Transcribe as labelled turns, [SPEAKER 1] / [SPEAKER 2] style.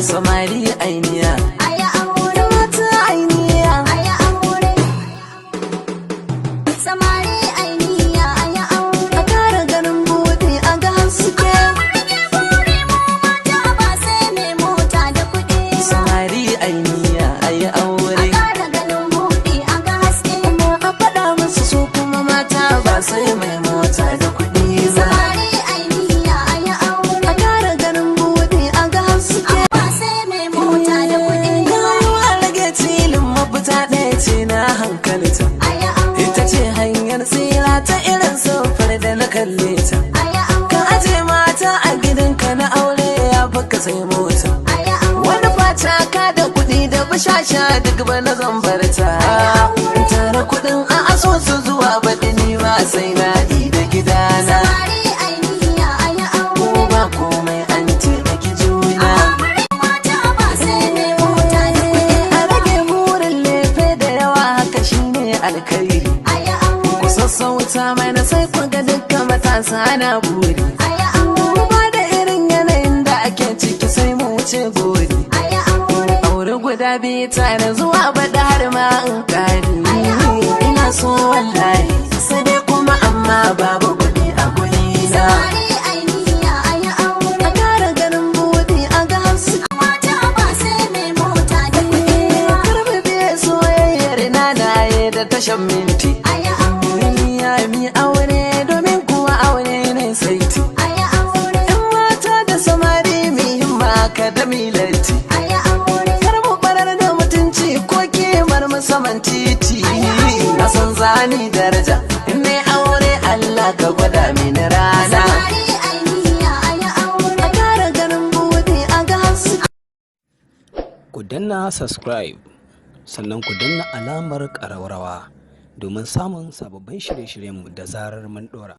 [SPEAKER 1] samari ainiya aya aure mata ainiya aya aure samari ainiya aya aure a kara ganin buɗe a ga haske buri mu mata ba sai mai mota da kuɗi samari ainiya aya aure a kara ganin buɗe a ga haske amma a faɗa musu su kuma mata ba sai mai mota da kuɗi ba hankalta ita ce hanyar tsira ta irin sofar da na kalle ta ka aje mata a gidanka na aure ya baka sai mota wani fata ka da kuɗi da bashasha duk ba na zambarta tara kuɗin a asusu zuwa baɗi ni ma sai na da gidana ko ba komai an ce da ki juna alkairi ku sassauta mana sai ku ga dukkan matasa na buri kuma da irin yanayin da ake ciki sai mu wuce gori aure guda biyu tare zuwa bada har ma in kari ina so wallahi sai dai kuma amma babu kuɗi a guri na a kara ganin buɗi a ga hasu mata ba sai mai mota da kuɗi karbi biye soyayyar na da tashan minti ya mi aure domin kuwa aure ne saiti in mata da samari mi himma ka da milati kar mu barar da mutunci ko kimar musamman titi na san zani daraja in ne aure Allah ka gwada mini rana a kara ganin buɗe a ga hasu
[SPEAKER 2] ku danna subscribe sannan ku danna alamar ƙararrawa domin samun sababbin shirye-shiryenmu da zarar mun ɗora.